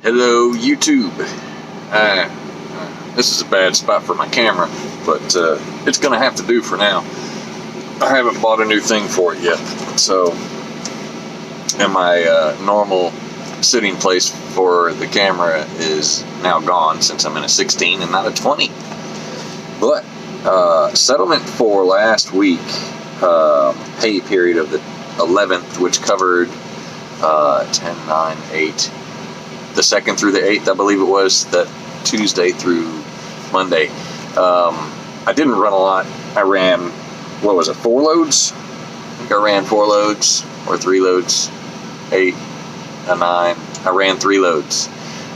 Hello, YouTube. This is a bad spot for my camera, but it's going to have to do for now. I haven't bought a new thing for it yet, so and my normal sitting place for the camera is now gone since I'm in a 16 and not a 20. But settlement for last week, pay period of the 11th, which covered 10, 9, 8, the 2nd through the 8th, I believe it was, that Tuesday through Monday. I didn't run a lot. I ran, what was it, 4 loads? I think I ran 4 loads, or 3 loads, 8, a 9. I ran 3 loads.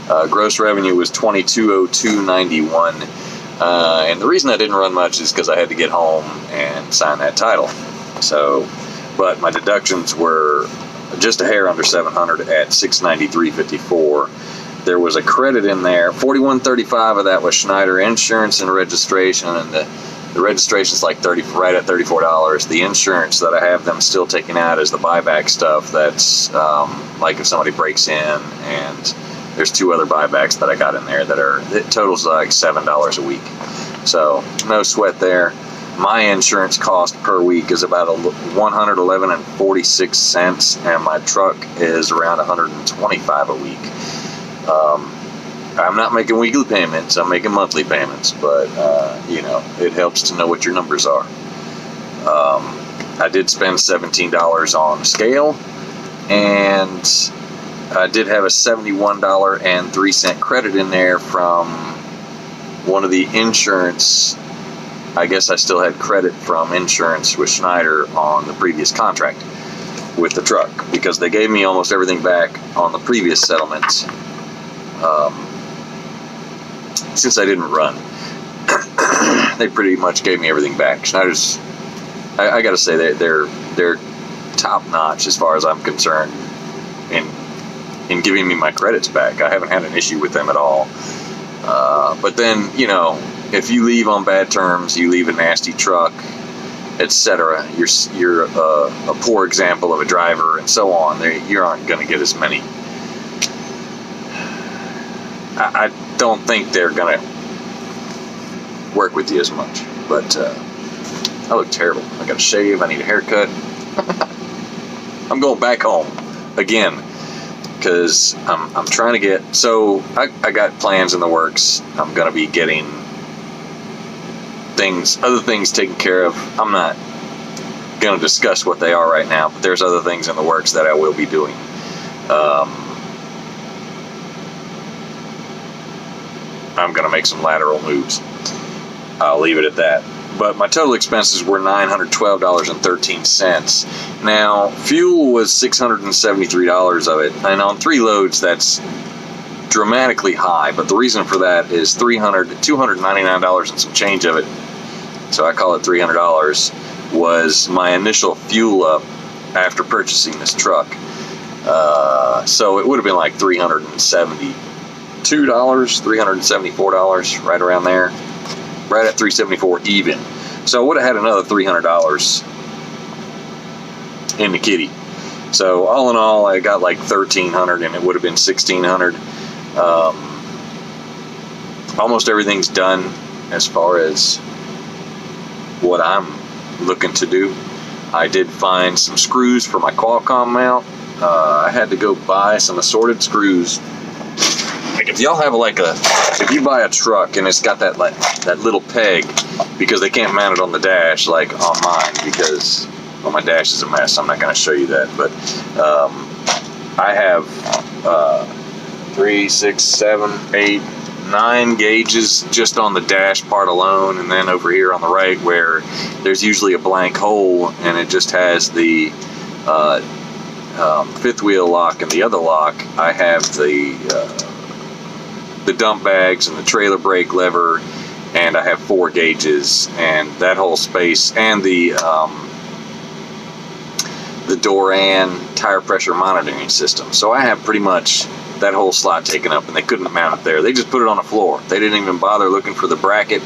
Gross revenue was $2202.91. And the reason I didn't run much is because I had to get home and sign that title. So, but my deductions were just a hair under 700 at $693.54. There was a credit in there. $41.35 of that was Schneider insurance and registration, and the registration's like right at $34. The insurance that I have them still taking out is the buyback stuff. That's like if somebody breaks in, and there's 2 other buybacks that I got in there that it totals like $7 a week. So no sweat there. My insurance cost per week is about $111.46, and my truck is around $125 a week. I'm not making weekly payments, I'm making monthly payments, but you know, it helps to know what your numbers are. I did spend $17 on scale, and I did have a $71.03 credit in there from one of the insurance. I guess I still had credit from insurance with Schneider on the previous contract with the truck, because they gave me almost everything back on the previous settlements since I didn't run. They pretty much gave me everything back. Schneider's, I gotta say, they're top notch as far as I'm concerned in giving me my credits back. I haven't had an issue with them at all. But then, you know, if you leave on bad terms, you leave a nasty truck, etc., you're a poor example of a driver, and so on. You aren't going to get as many. I don't think they're going to work with you as much. But I look terrible. I got to shave. I need a haircut. I'm going back home again, because I'm trying to get, so I got plans in the works. I'm going to be getting other things taken care of. I'm not going to discuss what they are right now, but there's other things in the works that I will be doing. I'm going to make some lateral moves. I'll leave it at that. But my total expenses were $912.13. Now, fuel was $673 of it, and on 3 loads, that's dramatically high. But the reason for that is $299 and some change of it, so I call it $300, was my initial fuel up after purchasing this truck. So it would have been like $372, $374, right around there. Right at $374 even. So I would have had another $300 in the kitty. So all in all, I got like $1,300, and it would have been $1,600. Almost everything's done as far as what I'm looking to do. I did find some screws for my Qualcomm mount. I had to go buy some assorted screws. Like if y'all have if you buy a truck and it's got that little peg, because they can't mount it on the dash like on mine, because, well, my dash is a mess. I'm not going to show you that, but I have 3, 6, 7, 8, 9 gauges just on the dash part alone, and then over here on the right where there's usually a blank hole, and it just has the 5th wheel lock and the other lock. I have the dump bags and the trailer brake lever, and I have 4 gauges, and that whole space, and the door and tire pressure monitoring system. So I have pretty much that whole slot taken up, and they couldn't mount it there. They just put it on the floor. They didn't even bother looking for the bracket,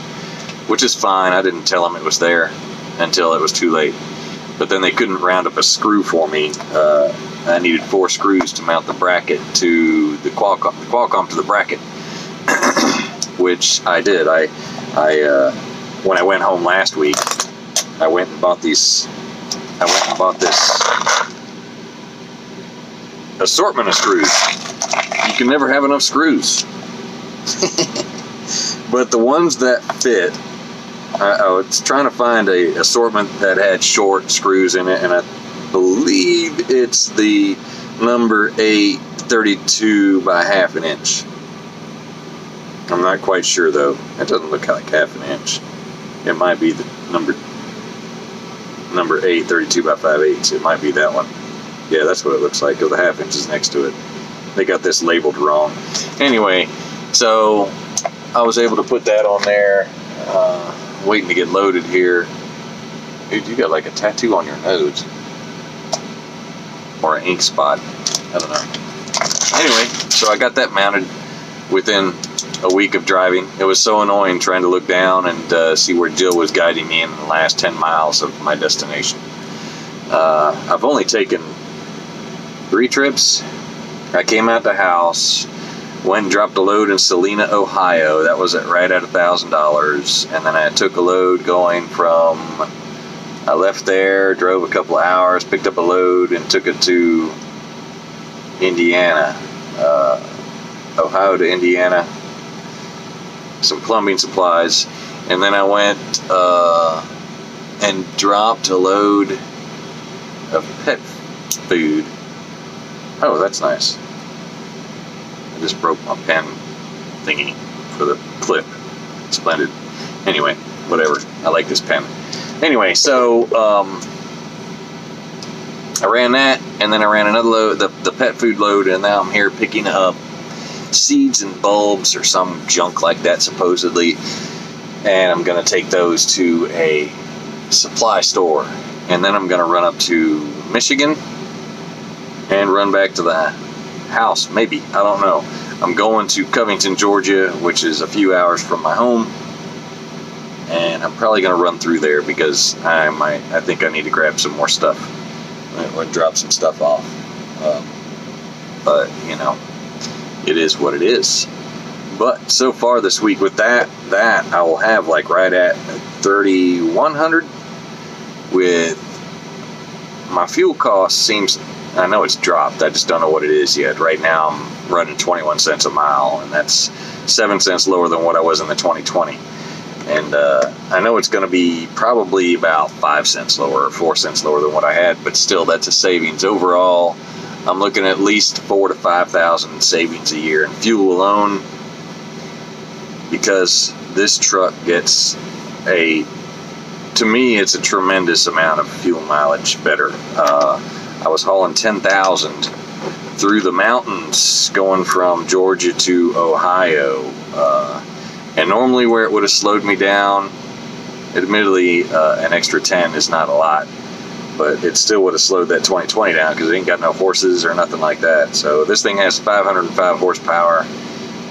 which is fine. I didn't tell them it was there until it was too late. But then they couldn't round up a screw for me I needed 4 screws to mount the bracket to the Qualcomm to the bracket, which I did. I when I went home last week, I went and bought this assortment of screws. You can never have enough screws. But the ones that fit, I was trying to find a assortment that had short screws in it, and I believe it's the number 8 32 by half an inch. I'm not quite sure though. It doesn't look like half an inch. It might be the number 8 32 by 5/8. It might be that one. Yeah, that's what it looks like, because the half inch is next to it. They got this labeled wrong. Anyway, so I was able to put that on there, waiting to get loaded here. Dude, you got like a tattoo on your nose. Or an ink spot. I don't know. Anyway, so I got that mounted within a week of driving. It was so annoying trying to look down and see where Jill was guiding me in the last 10 miles of my destination. I've only taken 3 trips. I came out the house, went and dropped a load in Salina, Ohio. That was right at $1,000. And then I took a load going from, I left there, drove a couple of hours, picked up a load, and took it to Indiana. Ohio to Indiana. Some plumbing supplies. And then I went and dropped a load of pet food. Oh, that's nice. I just broke my pen thingy for the clip. Splendid. Anyway, whatever. I like this pen. Anyway, so I ran that, and then I ran another load, the pet food load, and now I'm here picking up seeds and bulbs or some junk like that, supposedly. And I'm going to take those to a supply store. And then I'm going to run up to Michigan and run back to the house, maybe. I don't know. I'm going to Covington, Georgia, which is a few hours from my home. And I'm probably going to run through there because I think I need to grab some more stuff. Or drop some stuff off. But, you know, it is what it is. But so far this week with that I will have like right at 3,100. With my fuel cost seems, I know it's dropped, I just don't know what it is yet. Right now I'm running 21 cents a mile, and that's 7 cents lower than what I was in the 2020. And I know it's going to be probably about 5 cents lower or 4 cents lower than what I had, but still that's a savings. Overall, I'm looking at least 4,000 to 5,000 savings a year in fuel alone, because this truck gets to me, it's a tremendous amount of fuel mileage better. I was hauling 10,000 through the mountains going from Georgia to Ohio. And normally where it would have slowed me down, admittedly, an extra 10 is not a lot, but it still would have slowed that 2020 down because it ain't got no horses or nothing like that. So this thing has 505 horsepower,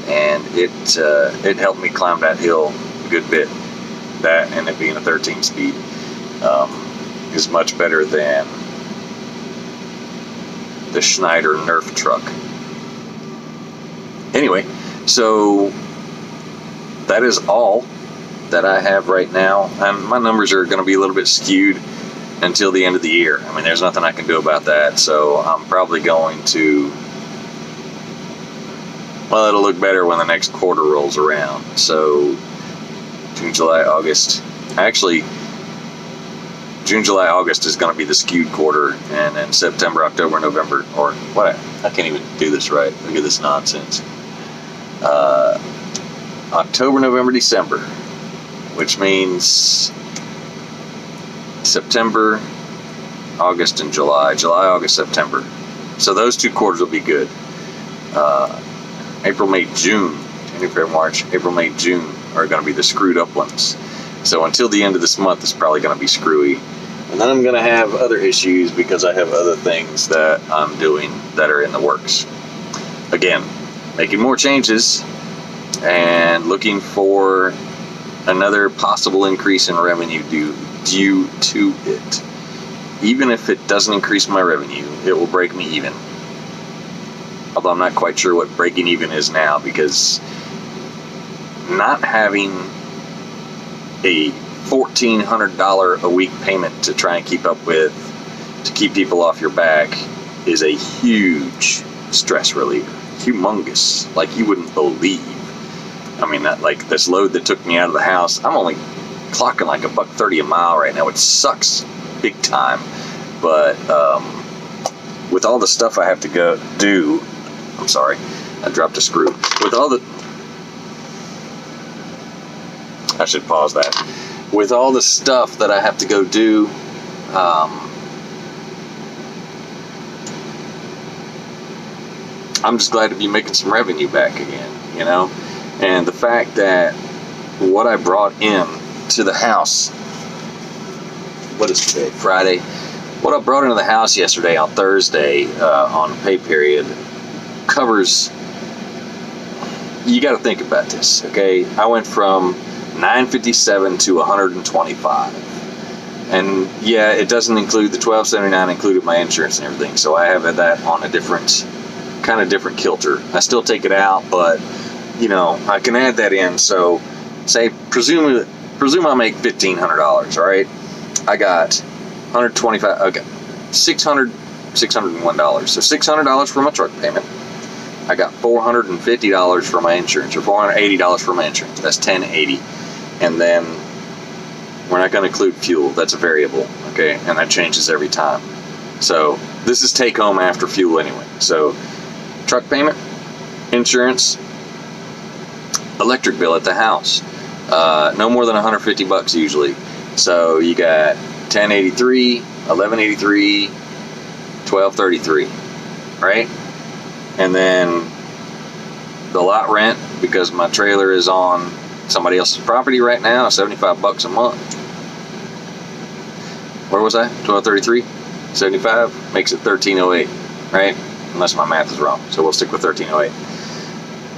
and it helped me climb that hill a good bit. That, and it being a 13 speed, is much better than the Schneider Nerf truck. Anyway, so that is all that I have right now. And my numbers are going to be a little bit skewed until the end of the year. I mean, there's nothing I can do about that. So I'm probably going to, well, it'll look better when the next quarter rolls around. So June, July, August. Actually, June, July, August is going to be the skewed quarter, and then September, October, November, or what? I can't even do this right. Look at this nonsense. October, November, December, which means September, August, and July. July, August, September. So those 2 quarters will be good. April, May, June. January, February, March. April, May, June are going to be the screwed up ones. So until the end of this month, it's probably going to be screwy. And then I'm going to have other issues because I have other things that I'm doing that are in the works. Again, making more changes and looking for another possible increase in revenue due to it. even if it doesn't increase my revenue, it will break me even. Although I'm not quite sure what breaking even is now, because not having a $1,400 a week payment to try and keep up with, to keep people off your back, is a huge stress reliever. Humongous, like you wouldn't believe. I mean, that, like this load that took me out of the house, I'm only clocking like $1.30 a mile right now, which sucks big time. But with all the stuff I have to go do, I'm sorry, I dropped a screw. With all the, I should pause that. With all the stuff that I have to go do, I'm just glad to be making some revenue back again, you know? And the fact that what I brought in to the house, what is today, Friday? What I brought into the house yesterday on Thursday on pay period covers, you got to think about this, okay? I went from $957 to $125. And yeah, it doesn't include the $1,279, included my insurance and everything, so I have that on a different, kind of different kilter. I still take it out, but you know, I can add that in. So say, presume I make $1,500, all right? I got 125, okay, $601. So $600 for my truck payment. I got $450 for my insurance, or $480 for my insurance. That's $1,080. And then we're not going to include fuel. That's a variable, okay? And that changes every time. So this is take home after fuel anyway. So truck payment, insurance, electric bill at the house, no more than $150 usually. So you got $10.83, $11.83, $12.33, right? And then the lot rent, because my trailer is on somebody else's property right now, $75 a month. Where was I? $12.33, 75 makes it $13.08, right? Unless my math is wrong, so we'll stick with $13.08.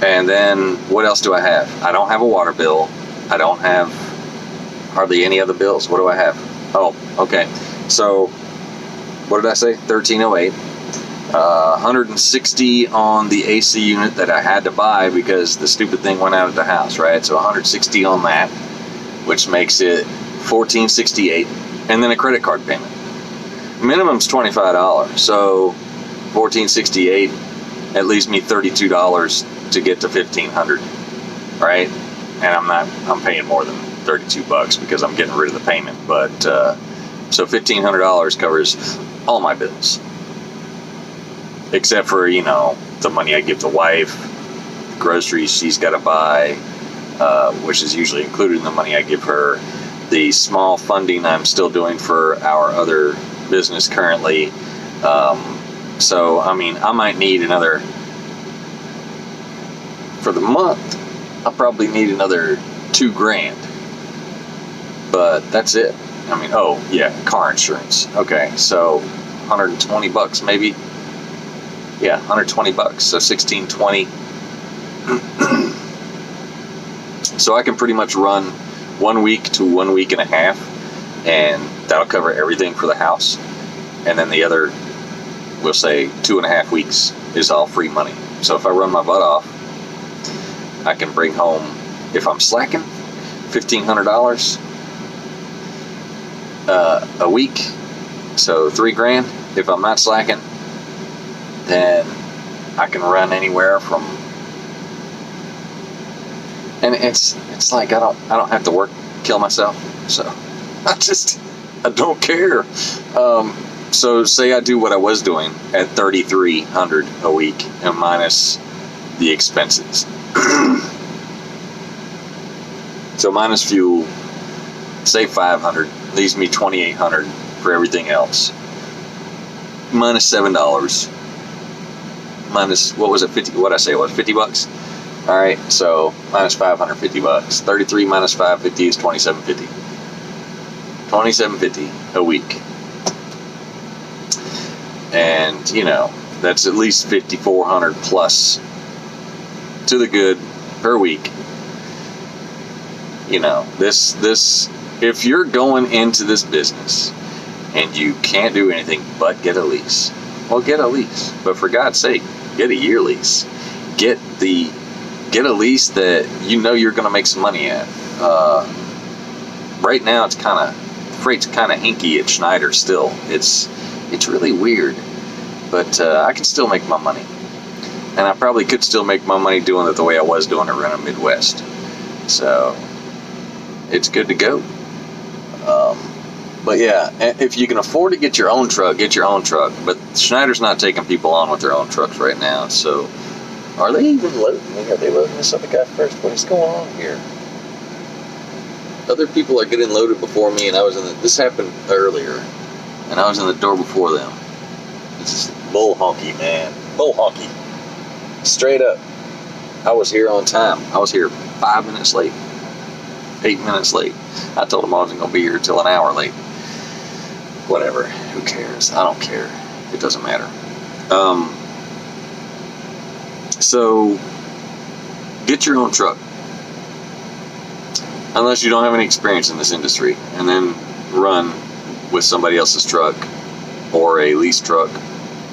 And then what else do I have? I don't have a water bill. I don't have hardly any other bills. What do I have? Oh, okay. So what did I say? $13.08. 160 on the AC unit that I had to buy because the stupid thing went out at the house, right? So 160 on that, which makes it $14.68, and then a credit card payment. Minimum's $25, so $14.68. That leaves me $32 to get to $1,500, right? And I'm paying more than $32 because I'm getting rid of the payment. But so $1,500 covers all my bills, except for, you know, the money I give the wife, the groceries she's got to buy, which is usually included in the money I give her, the small funding I'm still doing for our other business currently. So, I mean, I might need another, for the month, I'll probably need another $2,000. But that's it. I mean, oh, yeah, car insurance. Okay, so $120 maybe. Yeah, $120, so $1,620. So I can pretty much run 1 week to 1 week and a half, and that'll cover everything for the house. And then the other, we'll say 2.5 weeks is all free money. So if I run my butt off, I can bring home, if I'm slacking, $1,500 a week, so $3,000. If I'm not slacking, then I can run anywhere from, and it's like I don't have to work, kill myself, so I don't care. So say I do what I was doing at $3,300 a week and minus the expenses. So minus fuel, say $500, leaves me $2,800 for everything else. Minus $7. Minus, what was it, 50, what did I say it was, $50? All right, so minus $550. 33 minus 550 is $2,750. $2,750 a week. And, you know, that's at least $5,400 plus to the good per week. You know, this, if you're going into this business and you can't do anything but get a lease. Well, get a lease, but for God's sake, get a year lease. Get a lease that you know you're going to make some money at. Right now, freight's kind of hinky at Schneider still. It's really weird, but I can still make my money, and I probably could still make my money doing it the way I was doing it around Midwest. So it's good to go. But yeah, if you can afford to get your own truck, get your own truck. But Schneider's not taking people on with their own trucks right now. So are they even loading me? Are they loading this other guy first? What is going on here? Other people are getting loaded before me, and this happened earlier, and I was in the door before them. It's just bull honky, man. Bull honky. Straight up. I was here on time. I was here 5 minutes late. 8 minutes late. I told them I wasn't going to be here till an hour late. Whatever. Who cares? I don't care. It doesn't matter. So, get your own truck. Unless you don't have any experience in this industry. And then run with somebody else's truck or a lease truck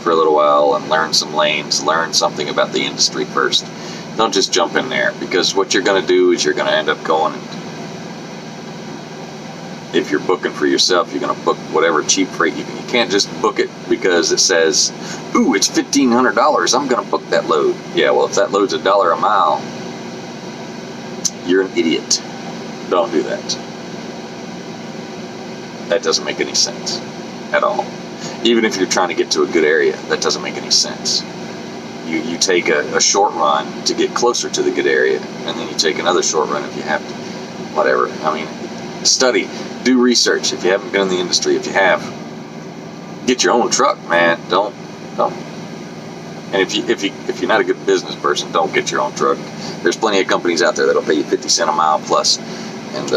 for a little while and learn some lanes. Learn something about the industry first. Don't just jump in there, because what you're going to do is you're going to end up going, if you're booking for yourself, you're going to book whatever cheap freight you can. You can't just book it because it says, ooh, it's $1,500. I'm going to book that load. Yeah, well, if that load's $1 a mile, you're an idiot. Don't do that. That doesn't make any sense at all. Even if you're trying to get to a good area, that doesn't make any sense. You take a short run to get closer to the good area, and then you take another short run if you have to. Whatever. I mean, study. Do research if you haven't been in the industry. If you have, get your own truck, man. Don't. And if you're not a good business person, don't get your own truck. There's plenty of companies out there that'll pay you 50 cents a mile plus, and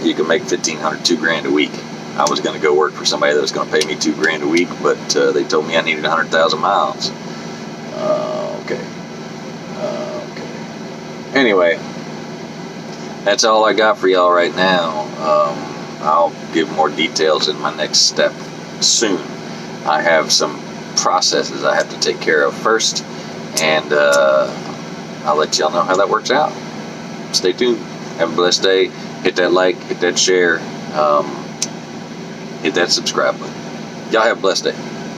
you can make $1,500, $2,000 a week. I was going to go work for somebody that was going to pay me $2,000 a week, but they told me I needed 100,000 miles. Okay. Anyway, that's all I got for y'all right now. I'll give more details in my next step soon. I have some processes I have to take care of first, and I'll let y'all know how that works out. Stay tuned. Have a blessed day. Hit that like, hit that share, hit that subscribe button. Y'all have a blessed day.